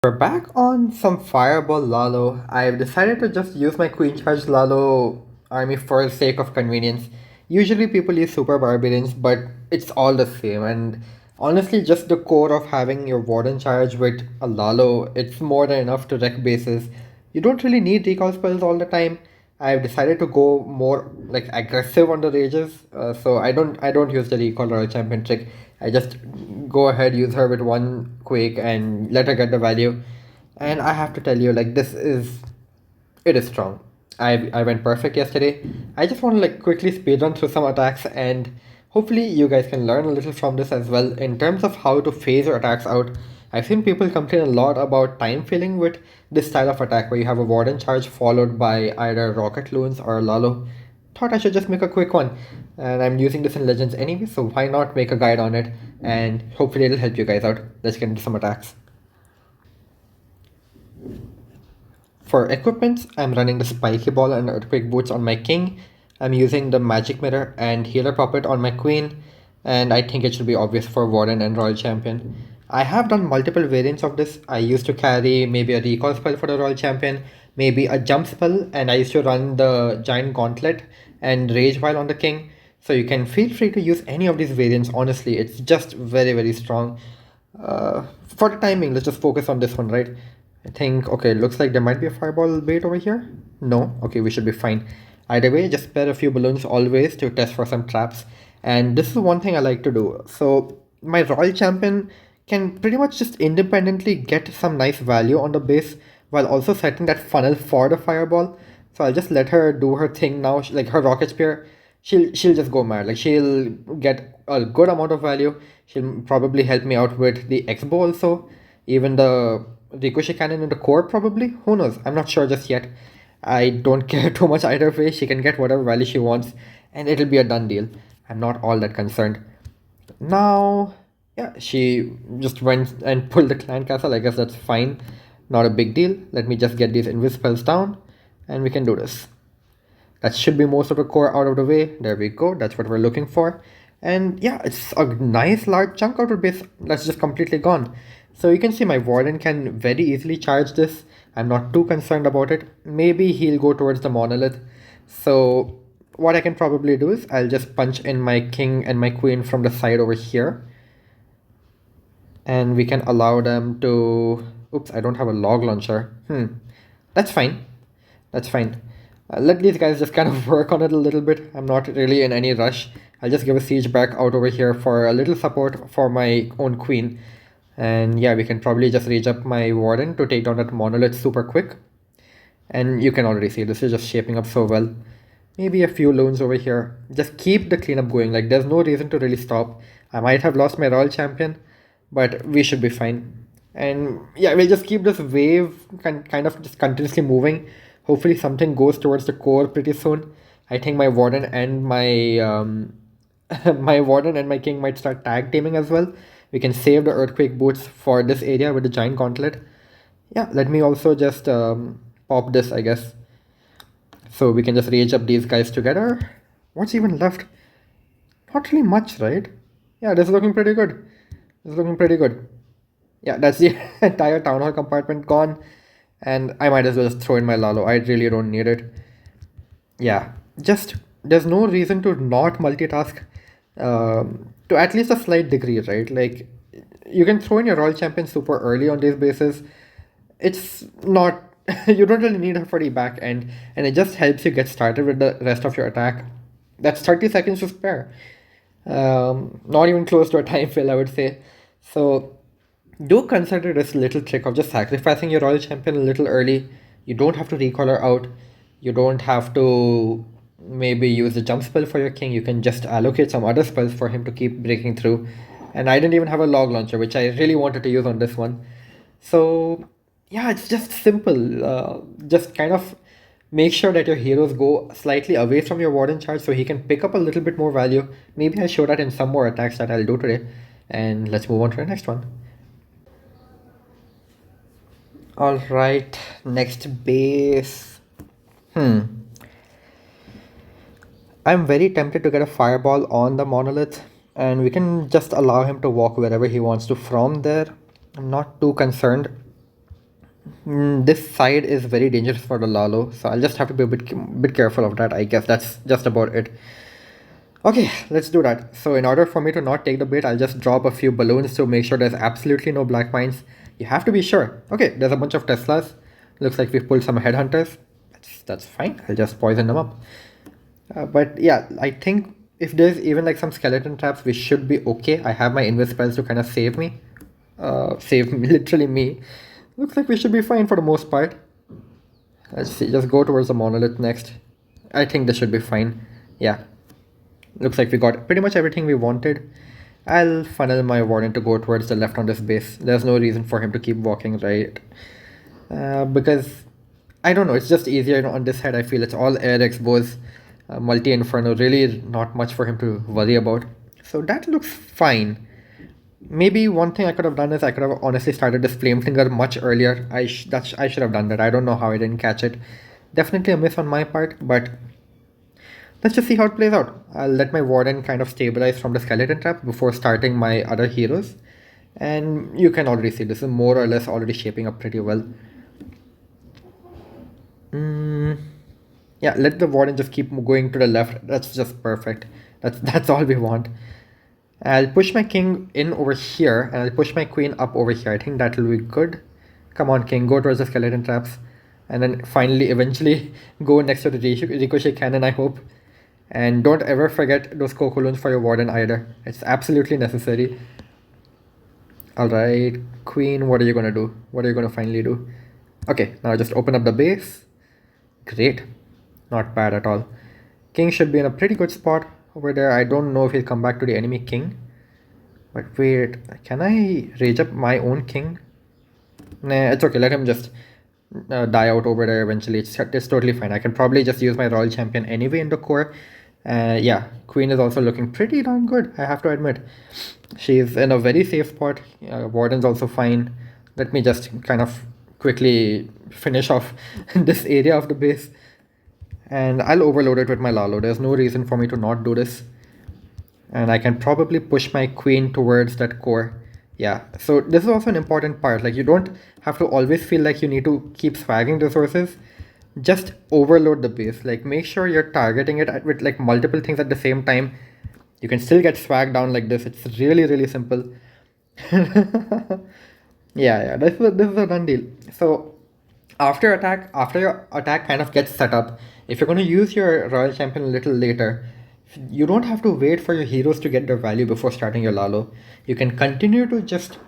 We're back on some Fireball Lalo. I've decided to just use my Queen Charge Lalo army for the sake of convenience. Usually people use Super Barbarians, but it's all the same. And honestly, just the core of having your Warden Charge with a Lalo, it's more than enough to wreck bases. You don't really need recall spells all the time. I've decided to go more like aggressive on the rages, so I don't use the recall royal champion trick. I just go ahead, use her with one quake and let her get the value. And I have to tell you, like it is strong. I went perfect yesterday. I just want to like quickly speedrun through some attacks and hopefully you guys can learn a little from this as well in terms of how to phase your attacks out. I've seen people complain a lot about time filling with this style of attack where you have a warden charge followed by either rocket loons or Lalo. Thought I should just make a quick one. And I'm using this in Legends anyway, so why not make a guide on it and hopefully it'll help you guys out. Let's get into some attacks. For equipment, I'm running the Spiky Ball and Earthquake Boots on my king. I'm using the Magic Mirror and Healer Puppet on my queen, and I think it should be obvious for Warden and Royal Champion. I have done multiple variants of this. I used to carry maybe a recall spell for the Royal Champion, maybe a jump spell, and I used to run the Giant Gauntlet and Rage while on the king. So you can feel free to use any of these variants, honestly, it's just very, very strong. For the timing, let's just focus on this one, right? I think, okay, looks like there might be a fireball bait over here. No, okay, we should be fine. Either way, just spare a few balloons always to test for some traps. And this is one thing I like to do. So my Royal Champion can pretty much just independently get some nice value on the base while also setting that funnel for the fireball. So I'll just let her do her thing now, like her rocket spear. She'll just go mad. Like she'll get a good amount of value. She'll probably help me out with the X-bow also. Even the ricochet cannon in the core probably. Who knows? I'm not sure just yet. I don't care too much either way. She can get whatever value she wants and it'll be a done deal. I'm not all that concerned. Now, yeah, she just went and pulled the clan castle. I guess that's fine. Not a big deal. Let me just get these invis spells down and we can do this. That should be most of the core out of the way. There we go. That's what we're looking for. And yeah, it's a nice large chunk out of base that's just completely gone. So you can see my warden can very easily charge this. I'm not too concerned about it. Maybe he'll go towards the monolith. So what I can probably do is I'll just punch in my king and my queen from the side over here. And we can allow them to... Oops, I don't have a log launcher. That's fine. That's fine. Let these guys just kind of work on it a little bit. I'm not really in any rush. I'll just give a siege back out over here for a little support for my own queen. And yeah, we can probably just rage up my warden to take down that monolith super quick. And you can already see this is just shaping up so well. Maybe a few loans over here. Just keep the cleanup going. Like there's no reason to really stop. I might have lost my royal champion, but we should be fine. And yeah, we'll just keep this wave kind of just continuously moving. Hopefully something goes towards the core pretty soon. I think my warden and my my warden and my king might start tag teaming as well. We can save the earthquake boots for this area with the giant gauntlet. Yeah, let me also just pop this, I guess. So we can just rage up these guys together. What's even left? Not really much, right? Yeah, this is looking pretty good. This is looking pretty good. Yeah, that's the entire town hall compartment gone. And I might as well just throw in my Lalo. I really don't need it. Yeah, just there's no reason to not multitask to at least a slight degree, right? Like you can throw in your Royal Champion super early on these bases. It's not you don't really need her for the back end, and it just helps you get started with the rest of your attack. That's 30 seconds to spare. Not even close to a time fill, I would say. So do consider this little trick of just sacrificing your Royal Champion a little early. You don't have to recall her out. You don't have to maybe use the jump spell for your king. You can just allocate some other spells for him to keep breaking through. And I didn't even have a log launcher, which I really wanted to use on this one. So yeah, it's just simple. Just kind of make sure that your heroes go slightly away from your warden charge so he can pick up a little bit more value. Maybe I'll show that in some more attacks that I'll do today. And let's move on to the next one. Alright, next base. I'm very tempted to get a fireball on the monolith, and we can just allow him to walk wherever he wants to from there. I'm not too concerned. This side is very dangerous for the Lalo, so I'll just have to be a bit careful of that. I guess that's just about it. Okay, let's do that. So in order for me to not take the bait, I'll just drop a few balloons to make sure there's absolutely no black mines. You have to be sure. Okay, there's a bunch of Teslas. Looks like we've pulled some headhunters. That's fine. I'll just poison them up. But yeah, I think if there's even like some skeleton traps, we should be okay. I have my invis spells to kind of save me. Save me, literally me. Looks like we should be fine for the most part. Let's see, just go towards the monolith next. I think this should be fine. Yeah. Looks like we got pretty much everything we wanted. I'll funnel my warden to go towards the left on this base. There's no reason for him to keep walking right. Because, I don't know, it's just easier on this side. I feel it's all air expos, multi-inferno, really not much for him to worry about. So that looks fine. Maybe one thing I could have done is I could have honestly started this flame finger much earlier. I should have done that. I don't know how I didn't catch it. Definitely a miss on my part, but let's just see how it plays out. I'll let my warden kind of stabilize from the skeleton trap before starting my other heroes. And you can already see this is more or less already shaping up pretty well. Yeah, let the warden just keep going to the left. That's just perfect. That's all we want. I'll push my king in over here and I'll push my queen up over here. I think that will be good. Come on, king, go towards the skeleton traps. And then finally, eventually, go next to the ricochet cannon, I hope. And don't ever forget those cocoons for your warden either. It's absolutely necessary. Alright, queen, what are you gonna do? What are you gonna finally do? Okay, now just open up the base. Great. Not bad at all. King should be in a pretty good spot over there. I don't know if he'll come back to the enemy king. But wait, can I rage up my own king? Nah, it's okay. Let him just die out over there eventually. It's totally fine. I can probably just use my royal champion anyway in the core. Yeah, queen is also looking pretty darn good, I have to admit. She's in a very safe spot. Warden's also fine. Let me just kind of quickly finish off this area of the base. And I'll overload it with my Lalo. There's no reason for me to not do this. And I can probably push my queen towards that core. Yeah, so this is also an important part. Like, you don't have to always feel like you need to keep swagging resources. Just overload the base. Like, make sure you're targeting it with like multiple things at the same time. You can still get swag down like this. It's really simple. Yeah, this is a done deal. So after your attack kind of gets set up, if you're going to use your royal champion a little later, you don't have to wait for your heroes to get their value before starting your Lalo. You can continue to just,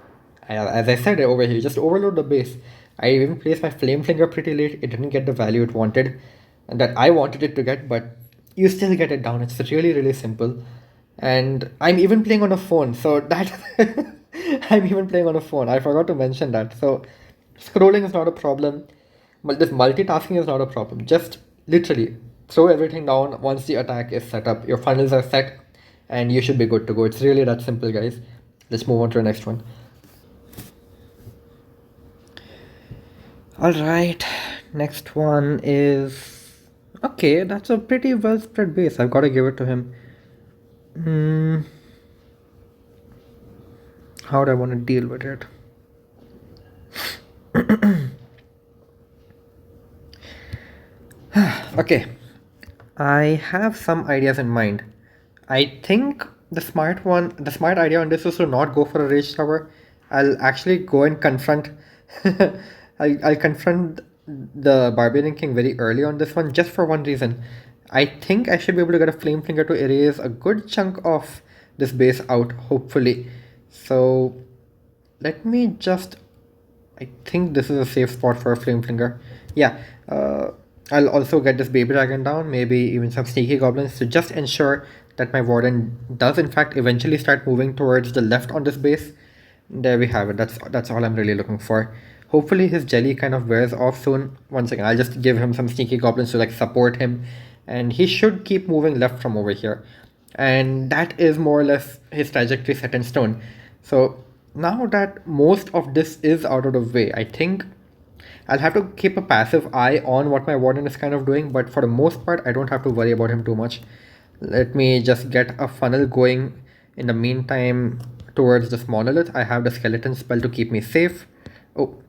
as I said over here, just overload the base. I even placed my flame finger pretty late. It didn't get the value it wanted, and that I wanted it to get, but you still get it down. It's really simple. And I'm even playing on a phone, so that I'm even playing on a phone. I forgot to mention that. So scrolling is not a problem. But this multitasking is not a problem. Just literally throw everything down once the attack is set up. Your funnels are set and you should be good to go. It's really that simple, guys. Let's move on to the next one. Alright, next one is... Okay, that's a pretty well spread base. I've got to give it to him. How do I want to deal with it? Okay, I have some ideas in mind. I think the smart idea on this is to not go for a rage tower. I'll actually go and confront I'll confront the Barbarian King very early on this one, just for one reason. I think I should be able to get a Flame Finger to erase a good chunk of this base out, hopefully. So let me just... I think this is a safe spot for a Flame Finger. Yeah, I'll also get this Baby Dragon down, maybe even some Sneaky Goblins to just ensure that my Warden does in fact eventually start moving towards the left on this base. There we have it. That's all I'm really looking for. Hopefully his jelly kind of wears off soon. Once again, I'll just give him some Sneaky Goblins to like support him, and he should keep moving left from over here. And that is more or less his trajectory set in stone. So now that most of this is out of the way, I think I'll have to keep a passive eye on what my Warden is kind of doing, but for the most part, I don't have to worry about him too much. Let me just get a funnel going in the meantime towards this monolith. I have the skeleton spell to keep me safe. Oh,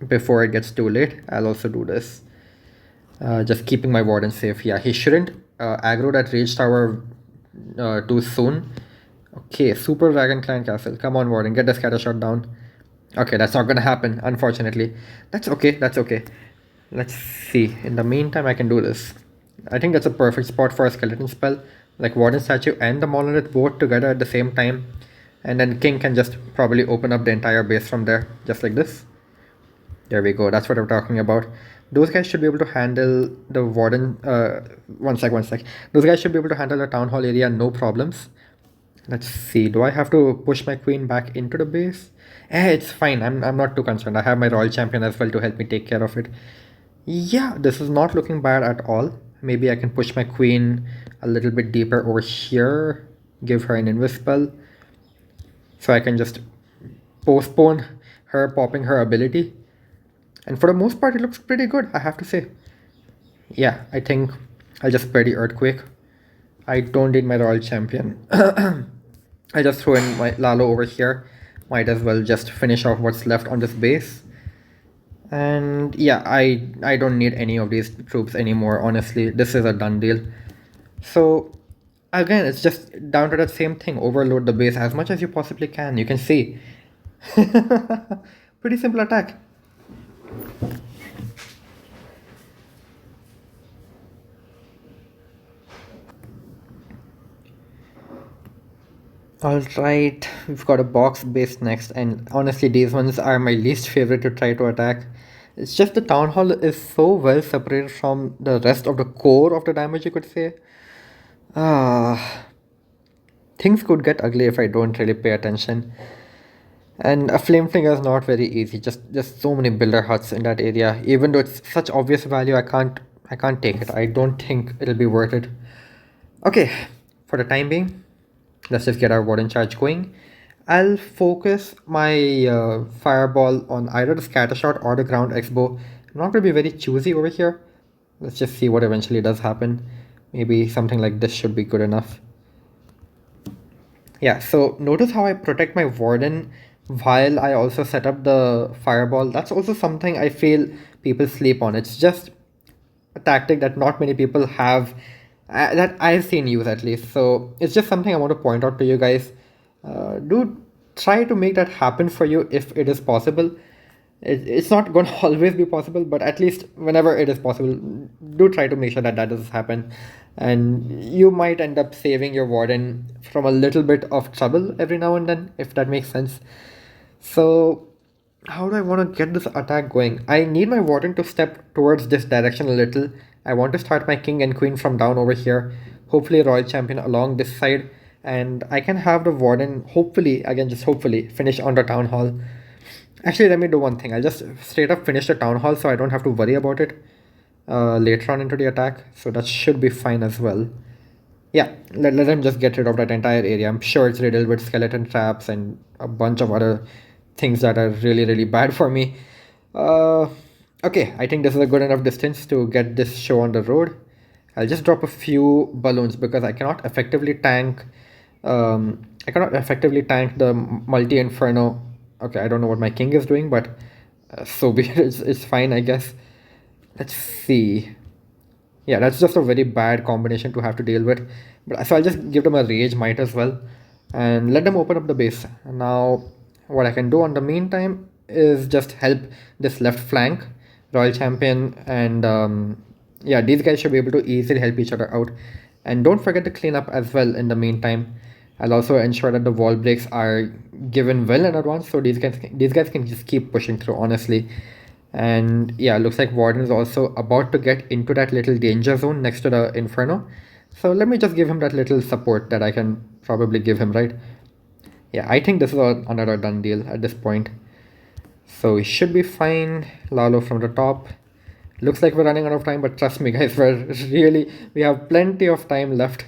before it gets too late, I'll also do this. Just keeping my warden safe. Yeah, he shouldn't aggro that rage tower too soon. Okay, super dragon clan castle. Come on, warden, get the scatter shot down. Okay, that's not gonna happen, unfortunately. That's okay, that's okay. Let's see. In the meantime, I can do this. I think that's a perfect spot for a skeleton spell. Like warden statue and the monolith both together at the same time. And then king can just probably open up the entire base from there, just like this. There we go. That's what I'm talking about. Those guys should be able to handle the warden. One sec. Those guys should be able to handle the town hall area, no problems. Let's see. Do I have to push my queen back into the base? It's fine. I'm not too concerned. I have my royal champion as well to help me take care of it. Yeah, this is not looking bad at all. Maybe I can push my queen a little bit deeper over here. Give her an invis spell. So I can just postpone her popping her ability. And for the most part, it looks pretty good, I have to say. Yeah, I think I'll just spare the earthquake. I don't need my royal champion. I just throw in my Lalo over here. Might as well just finish off what's left on this base. And yeah, I don't need any of these troops anymore, honestly. This is a done deal. So again, it's just down to that same thing. Overload the base as much as you possibly can. You can see. Pretty simple attack. Alright, we've got a box base next, and honestly these ones are my least favorite to try to attack. It's just the town hall is so well separated from the rest of the core of the damage, you could say. Ah, things could get ugly if I don't really pay attention. And a flame flinger is not very easy. Just so many builder huts in that area. Even though it's such obvious value, I can't take it. I don't think it'll be worth it. Okay, for the time being, let's just get our warden charge going. I'll focus my fireball on either the scatter shot or the ground expo. I'm not going to be very choosy over here. Let's just see what eventually does happen. Maybe something like this should be good enough. Yeah, so notice how I protect my warden while I also set up the fireball. That's also something I feel people sleep on. It's just a tactic that not many people have, that I've seen use at least. So it's just something I want to point out to you guys. Do try to make that happen for you if it is possible. It's not going to always be possible, but at least whenever it is possible, do try to make sure that that does happen. And you might end up saving your warden from a little bit of trouble every now and then, if that makes sense. So how do I want to get this attack going? I need my warden to step towards this direction a little. I want to start my king and queen from down over here. Hopefully royal champion along this side. And I can have the warden, hopefully, again just hopefully, finish on the town hall. Actually, let me do one thing. I'll just straight up finish the town hall so I don't have to worry about it later on into the attack. So that should be fine as well. Yeah, let them just get rid of that entire area. I'm sure it's riddled with skeleton traps and a bunch of other things that are really, really bad for me. Okay, I think this is a good enough distance to get this show on the road. I'll just drop a few balloons because I cannot effectively tank the multi-inferno. Okay, I don't know what my king is doing, but so be it. It's fine, I guess. Let's see. Yeah, that's just a very bad combination to have to deal with. But so I'll just give them a rage might as well, and let them open up the base. Now, what I can do on the meantime is just help this left flank, royal champion, and yeah, these guys should be able to easily help each other out. And don't forget to clean up as well in the meantime. I'll also ensure that the wall breaks are given well in advance, so these guys can just keep pushing through, honestly. And yeah, looks like warden is also about to get into that little danger zone next to the inferno. So let me just give him that little support that I can probably give him, right? Yeah, I think this is another done deal at this point. So we should be fine. Lalo from the top. Looks like we're running out of time, but trust me guys, we have plenty of time left.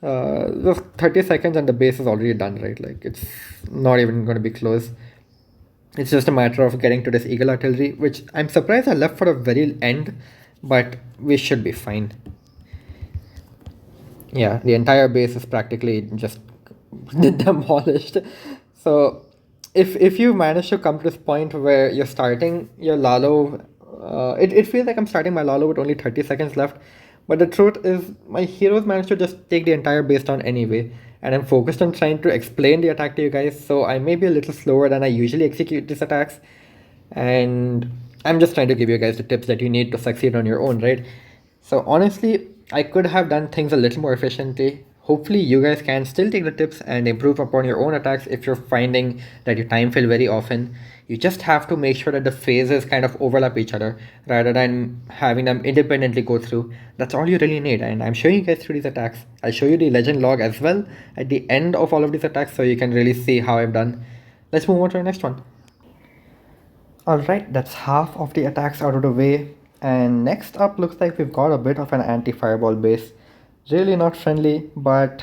Just 30 seconds and the base is already done, right? Like it's not even going to be close. It's just a matter of getting to this eagle artillery, which I'm surprised I left for the very end, but we should be fine. Yeah, the entire base is practically just demolished. So if you manage to come to this point where you're starting your Lalo, it feels like I'm starting my Lalo with only 30 seconds left. But the truth is, my heroes managed to just take the entire base down anyway, and I'm focused on trying to explain the attack to you guys, so I may be a little slower than I usually execute these attacks. And I'm just trying to give you guys the tips that you need to succeed on your own, right? So honestly, I could have done things a little more efficiently. Hopefully you guys can still take the tips and improve upon your own attacks if you're finding that you time fail very often. You just have to make sure that the phases kind of overlap each other rather than having them independently go through. That's all you really need, and I'm showing you guys through these attacks. I'll show you the legend log as well at the end of all of these attacks so you can really see how I've done. Let's move on to the next one. Alright, that's half of the attacks out of the way. And next up looks like we've got a bit of an anti-fireball base. Really not friendly, but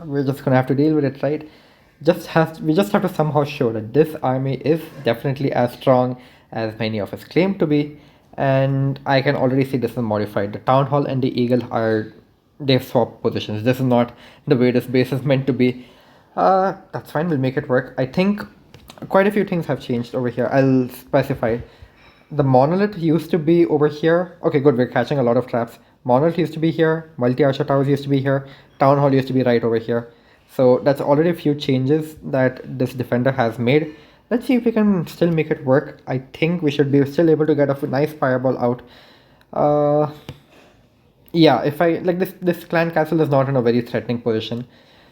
we're just gonna have to deal with it, right? We just have to somehow show that this army is definitely as strong as many of us claim to be. And I can already see this is modified. The Town Hall and the Eagle they've swapped positions. This is not the way this base is meant to be. That's fine, we'll make it work. I think quite a few things have changed over here. I'll specify. The monolith used to be over here. Okay, good, we're catching a lot of traps. Monolith used to be here, multi-archer towers used to be here, town hall used to be right over here. So that's already a few changes that this defender has made. Let's see if we can still make it work. I think we should be still able to get a nice fireball out. Yeah, if I like this clan castle is not in a very threatening position,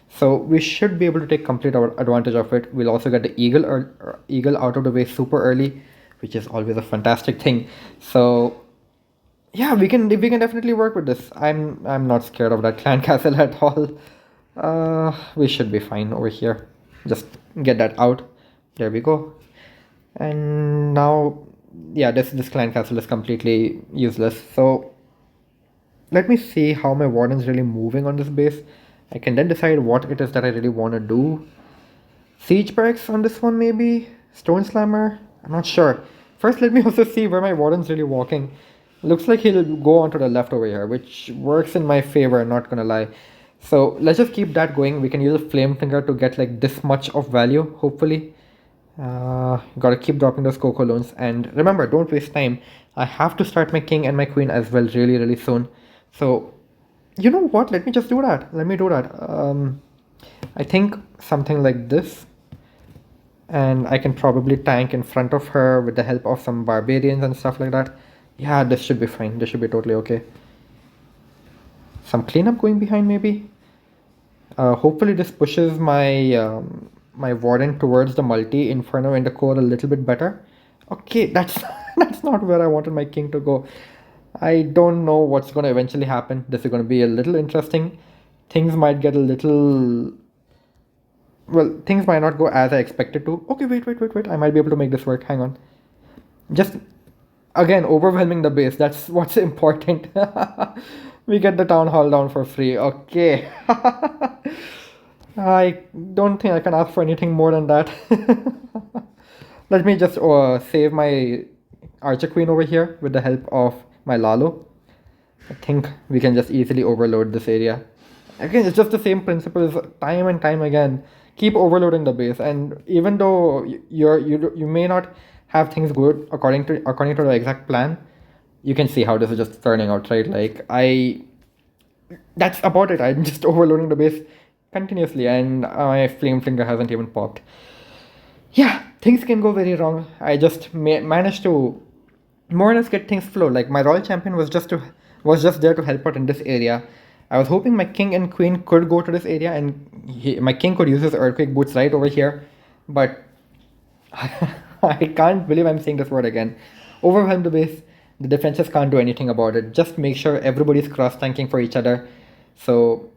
so we should be able to take complete advantage of it. We'll also get the eagle out of the way super early, which is always a fantastic thing. So yeah, we can definitely work with this. I'm not scared of that clan castle at all. We should be fine over here. Just get that out. There we go. And now, yeah, this clan castle is completely useless. So let me see how my warden's really moving on this base. I can then decide what it is that I really want to do. Siege barracks on this one maybe? Stone slammer? I'm not sure. First let me also see where my warden's really walking. Looks like he'll go on to the left over here, which works in my favor, not gonna lie. So let's just keep that going. We can use a flame finger to get like this much of value, hopefully. Gotta keep dropping those cocoa loans. And remember, don't waste time. I have to start my king and my queen as well really soon. So you know what, let me just do that. Let me do that. I think something like this. And I can probably tank in front of her with the help of some barbarians and stuff like that. Yeah, this should be fine. This should be totally okay. Some cleanup going behind maybe. Hopefully this pushes my my warden towards the multi inferno in the core a little bit better. Okay, that's that's not where I wanted my king to go. I don't know what's going to eventually happen. This is going to be a little interesting. Things might get a little... Well, things might not go as I expected to. Okay, wait. I might be able to make this work. Hang on. Just, again, overwhelming the base. That's what's important. We get the town hall down for free. Okay. I don't think I can ask for anything more than that. Let me just save my archer queen over here with the help of my Lalo. I think we can just easily overload this area. Again, it's just the same principles time and time again. Keep overloading the base, and even though you may not have things good according to the exact plan, you can see how this is just turning out, right? Like that's about it. I'm just overloading the base continuously, and my flame finger hasn't even popped. Yeah, things can go very wrong. I just managed to more or less get things flow. Like my royal champion was just there to help out in this area. I was hoping my king and queen could go to this area, and my king could use his earthquake boots right over here, but I can't believe I'm saying this word again. Overwhelm the base. The defenses can't do anything about it. Just make sure everybody's cross-tanking for each other. So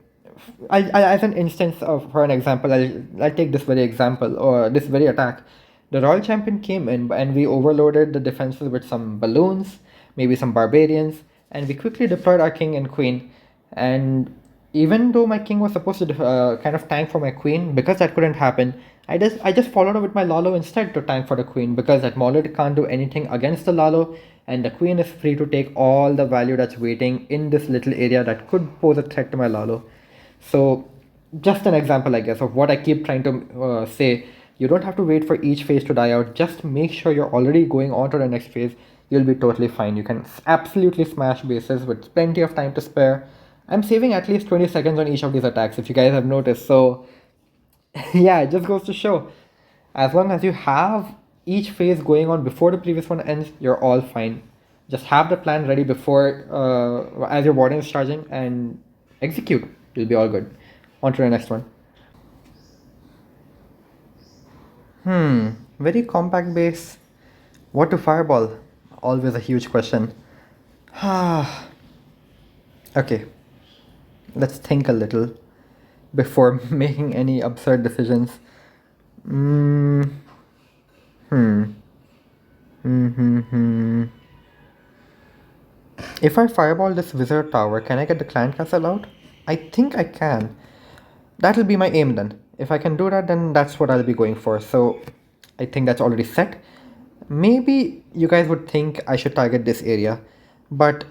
as an instance of, for an example, I'll take this very example, or this very attack. The royal champion came in and we overloaded the defenses with some balloons, maybe some barbarians, and we quickly deployed our king and queen. And even though my king was supposed to kind of tank for my queen, because that couldn't happen, I just followed up with my Lalo instead to tank for the queen, because that Mollet can't do anything against the Lalo, and the queen is free to take all the value that's waiting in this little area that could pose a threat to my Lalo. So just an example, I guess, of what I keep trying to say. You don't have to wait for each phase to die out. Just make sure you're already going on to the next phase. You'll be totally fine. You can absolutely smash bases with plenty of time to spare. I'm saving at least 20 seconds on each of these attacks, if you guys have noticed. So yeah, it just goes to show, as long as you have each phase going on before the previous one ends, you're all fine. Just have the plan ready before, as your warden is charging, and execute. You'll be all good. On to the next one. Very compact base. What to fireball? Always a huge question. Okay, let's think a little before making any absurd decisions. Hmm. If I fireball this wizard tower, can I get the clan castle out? I think I can. That'll be my aim then. If I can do that, then that's what I'll be going for. So I think that's already set. Maybe you guys would think I should target this area, but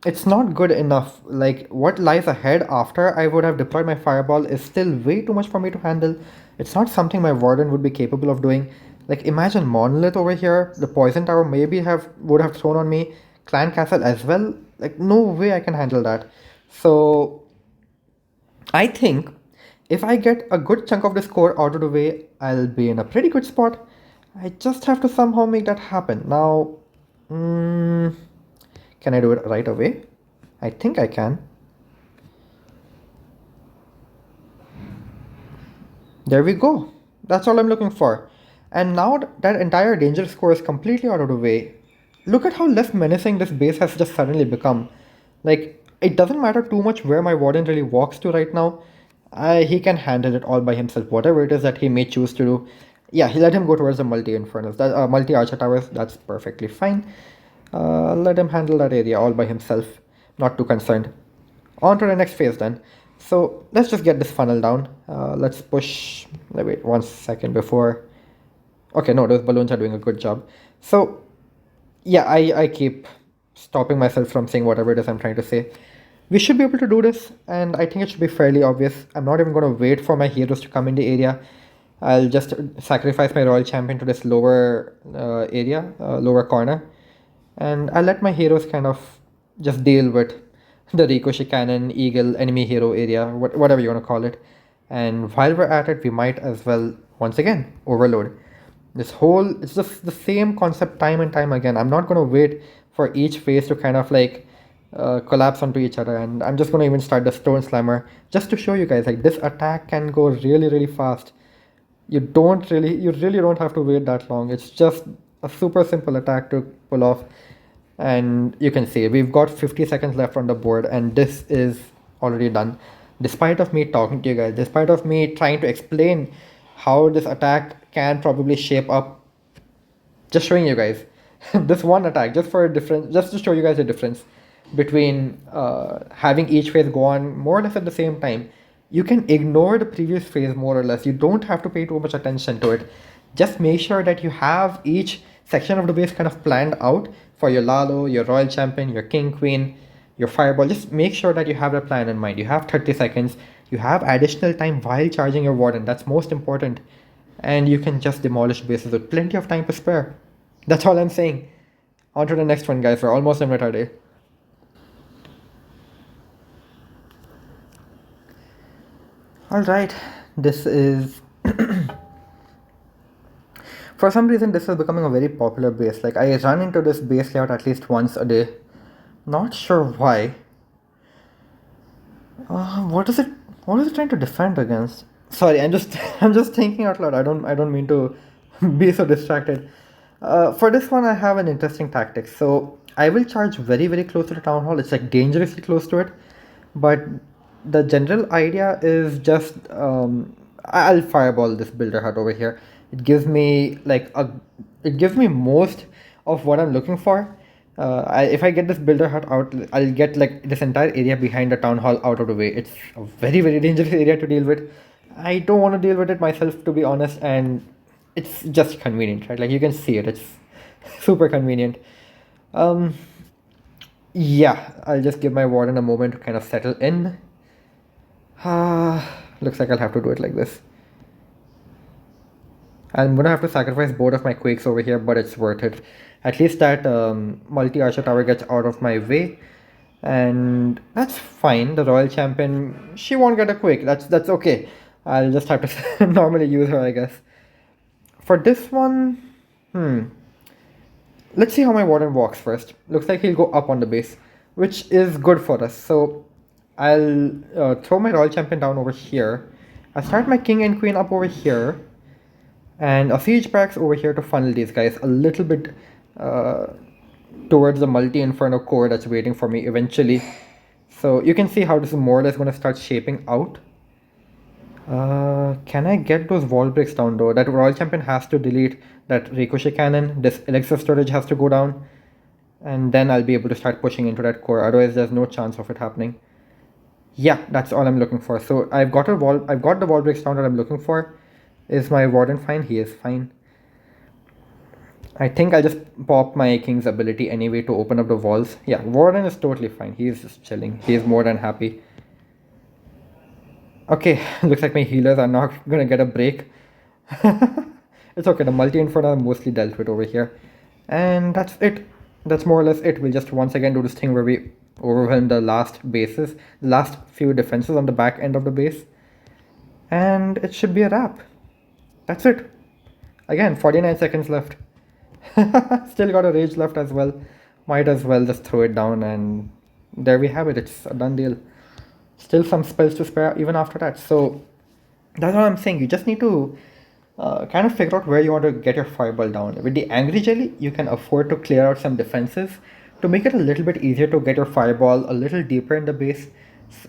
it's not good enough. Like, what lies ahead after I would have deployed my fireball is still way too much for me to handle. It's not something my warden would be capable of doing. Like, imagine Monolith over here, the poison tower maybe would have thrown on me, clan castle as well. Like, no way I can handle that. So I think if I get a good chunk of this core out of the way, I'll be in a pretty good spot. I just have to somehow make that happen. Now, can I do it right away? I think I can. There we go. That's all I'm looking for. And now that entire danger score is completely out of the way, look at how less menacing this base has just suddenly become. Like, it doesn't matter too much where my warden really walks to right now. He can handle it all by himself, whatever it is that he may choose to do. Yeah, he let him go towards the multi-infernos, multi-archer towers. That's perfectly fine. Let him handle that area all by himself. Not too concerned. On to the next phase then. So let's just get this funnel down. Let's push. Wait 1 second before. Okay, no, those balloons are doing a good job. So yeah, I keep stopping myself from saying whatever it is I'm trying to say. We should be able to do this, and I think it should be fairly obvious. I'm not even going to wait for my heroes to come in the area. I'll just sacrifice my royal champion to this lower lower corner, and I'll let my heroes kind of just deal with the ricochet cannon, eagle, enemy hero area, whatever you want to call it. And while we're at it, we might as well once again overload. It's just the same concept time and time again. I'm not going to wait for each phase to kind of like collapse onto each other, and I'm just going to even start the stone slammer just to show you guys like this attack can go really fast. You really don't have to wait that long. It's just a super simple attack to pull off, and you can see we've got 50 seconds left on the board, and this is already done. Despite of me talking to you guys, despite of me trying to explain how this attack can probably shape up, just showing you guys this one attack just for a difference, just to show you guys the difference between having each phase go on more or less at the same time. You can ignore the previous phase more or less. You don't have to pay too much attention to it. Just make sure that you have each section of the base kind of planned out for your Lalo, your royal champion, your king, queen, your fireball. Just make sure that you have that plan in mind. You have 30 seconds. You have additional time while charging your warden. That's most important. And you can just demolish bases with plenty of time to spare. That's all I'm saying. On to the next one, guys. We're almost done with our day. Alright, this is... For some reason, this is becoming a very popular base. Like, I run into this base layout at least once a day. Not sure why. What is it trying to defend against? Sorry, I'm just thinking out loud. I don't mean to be so distracted. For this one, I have an interesting tactic. So I will charge very close to the town hall. It's like dangerously close to it, but the general idea is just I'll fireball this builder hut over here. It gives me most of what I'm looking for. If I get this builder hut out, I'll get like this entire area behind the town hall out of the way. It's a very dangerous area to deal with. I don't want to deal with it myself, to be honest, and it's just convenient, right? Like, you can see it. It's super convenient. Yeah, I'll just give my warden a moment to kind of settle in. Looks like I'll have to do it like this. I'm gonna have to sacrifice both of my quakes over here, but it's worth it. At least that multi-archer tower gets out of my way, and that's fine. The royal champion, she won't get a quake. That's okay. I'll just have to normally use her, I guess. For this one, let's see how my warden walks first. Looks like he'll go up on the base, which is good for us. So I'll throw my royal champion down over here. I'll start my king and queen up over here, and a siege barracks over here to funnel these guys a little bit towards the multi-inferno core that's waiting for me eventually. So you can see how this is more or less going to start shaping out. Can I get those wall breaks down though? That royal champion has to delete that ricochet cannon. This elixir storage has to go down, and then I'll be able to start pushing into that core. Otherwise, there's no chance of it happening. Yeah, that's all I'm looking for. So I've got the wall breaks down that I'm looking for. Is my warden fine? He is fine. I think I'll just pop my king's ability anyway to open up the walls. Yeah, warden is totally fine. He is just chilling. He is more than happy. Okay, looks like my healers are not gonna get a break. It's okay, the multi-inferno are mostly dealt with over here. And that's it. That's more or less it. We'll just once again do this thing where we overwhelm the last bases, the last few defenses on the back end of the base. And it should be a wrap. That's it. Again, 49 seconds left. Still got a rage left as well. Might as well just throw it down, and there we have it. It's a done deal. Still some spells to spare even after that. So that's what I'm saying. You just need to kind of figure out where you want to get your fireball down. With the angry jelly, you can afford to clear out some defenses to make it a little bit easier to get your fireball a little deeper in the base.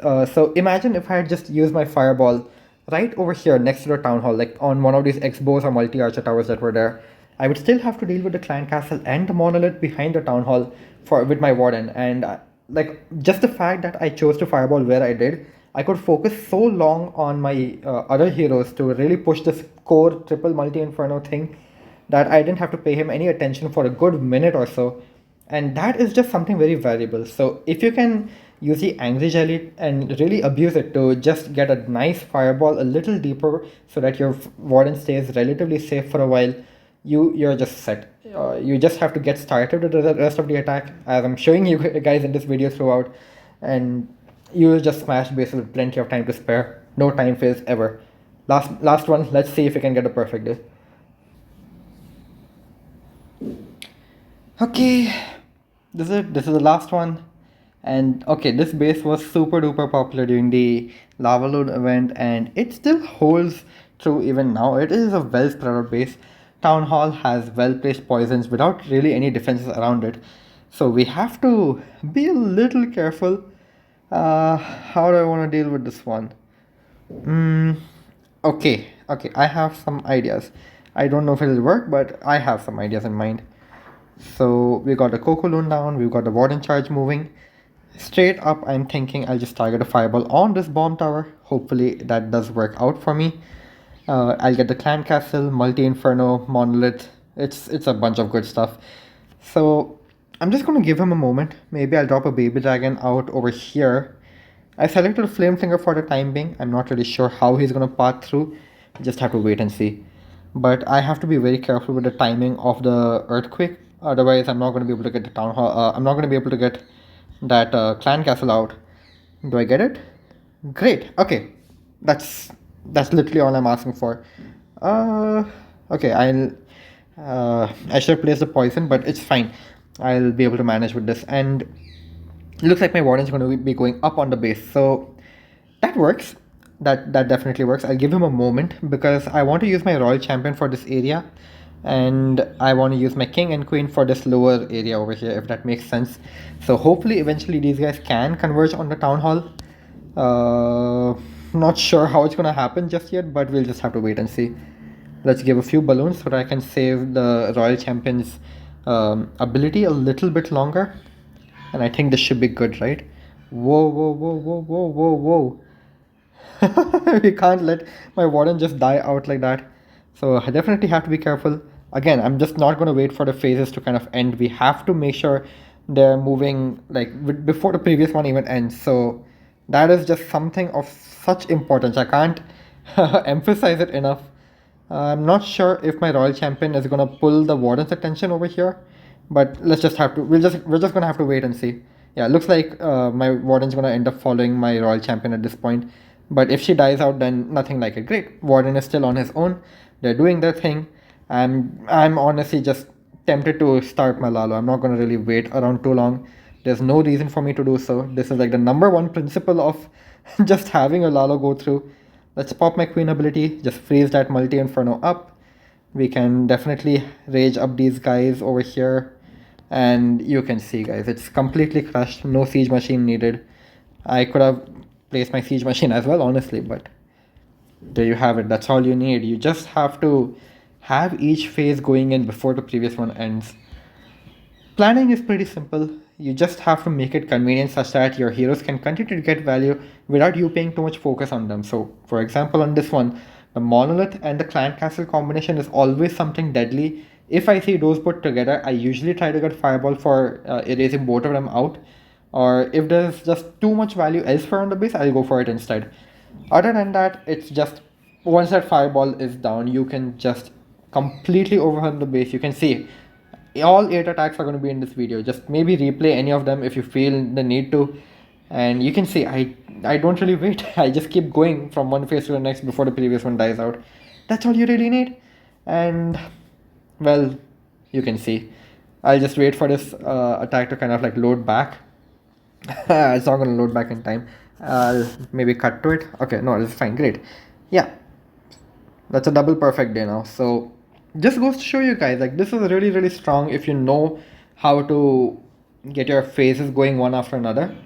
So imagine if I had just used my fireball right over here next to the town hall, like on one of these X-bows or multi-archer towers that were there. I would still have to deal with the clan castle and the monolith behind the town hall with my warden, and like just the fact that I chose to fireball where I did, I could focus so long on my other heroes to really push this core triple multi-inferno thing that I didn't have to pay him any attention for a good minute or so, and that is just something very valuable. So if you can use the angry jelly and really abuse it to just get a nice fireball a little deeper so that your warden stays relatively safe for a while, you're just set. You just have to get started with the rest of the attack, as I'm showing you guys in this video throughout, and you will just smash bases with plenty of time to spare. No time fails ever. Last one. Let's see if we can get a perfect day. Okay, this is the last one. And okay, this base was super duper popular during the lava load event, and it still holds true even now. It is a well spread out base. Town hall has well placed poisons without really any defenses around it, so we have to be a little careful. How do I want to deal with this one? Okay, I have some ideas. I don't know if it'll work, but I have some ideas in mind. So we got the Coco Loon down, we've got the warden charge moving. Straight up, I'm thinking I'll just target a fireball on this bomb tower. Hopefully that does work out for me. I'll get the clan castle, multi-inferno, monolith. It's a bunch of good stuff. So I'm just going to give him a moment. Maybe I'll drop a baby dragon out over here. I selected a flame finger for the time being. I'm not really sure how he's going to path through. Just have to wait and see. But I have to be very careful with the timing of the earthquake. Otherwise, I'm not going to be able to get the town hall. I'm not going to be able to get that clan castle out. Do I get it? Great. Okay, that's literally all I'm asking for. Okay, I should have placed the poison, but it's fine. I'll be able to manage with this. And it looks like my warden's going to be going up on the base, so that works. That definitely works. I'll give him a moment because I want to use my royal champion for this area, and I want to use my king and queen for this lower area over here, if that makes sense. So hopefully eventually these guys can converge on the town hall. Not sure how it's gonna happen just yet, but we'll just have to wait and see. Let's give a few balloons so that I can save the royal champion's ability a little bit longer, and I think this should be good, right? Whoa, whoa, whoa, whoa, whoa, whoa, whoa. We can't let my warden just die out like that, so I definitely have to be careful. Again, I'm just not going to wait for the phases to kind of end. We have to make sure they're moving like before the previous one even ends. So that is just something of such importance. I can't emphasize it enough. I'm not sure if my Royal Champion is gonna pull the Warden's attention over here, but let's just have to. We're just gonna have to wait and see. Yeah, looks like my Warden's gonna end up following my Royal Champion at this point. But if she dies out, then nothing like it. Great, Warden is still on his own. They're doing their thing. I'm honestly just tempted to start my Lalo. I'm not gonna really wait around too long. There's no reason for me to do so. This is like the number one principle of just having a Lalo go through. Let's pop my Queen ability, just freeze that Multi Inferno up. We can definitely rage up these guys over here. And you can see, guys, it's completely crushed. No Siege Machine needed. I could have placed my Siege Machine as well, honestly, but there you have it. That's all you need. You just have to have each phase going in before the previous one ends. Planning is pretty simple. You just have to make it convenient such that your heroes can continue to get value without you paying too much focus on them. So, for example, on this one, the Monolith and the Clan Castle combination is always something deadly. If I see those put together, I usually try to get Fireball for erasing both of them out. Or if there's just too much value elsewhere on the base, I'll go for it instead. Other than that, it's just once that Fireball is down, you can just completely overwhelm the base. You can see all 8 attacks are going to be in this video. Just maybe replay any of them if you feel the need to. And you can see I don't really wait. I just keep going from one phase to the next before the previous one dies out. That's all you really need. And well, you can see I'll just wait for this attack to kind of like load back. It's not going to load back in time. I'll maybe cut to it. Okay, no, it's fine. Great. Yeah, that's a double perfect day now. So just goes to show you guys, like, this is really really strong if you know how to get your phases going one after another.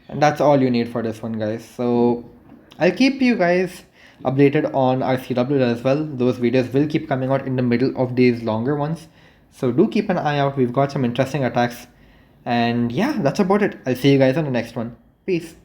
And that's all you need for this one, guys. So I'll keep you guys updated on our CW as well. Those videos will keep coming out in the middle of these longer ones, so do keep an eye out. We've got some interesting attacks. And yeah, that's about it. I'll see you guys on the next one. Peace.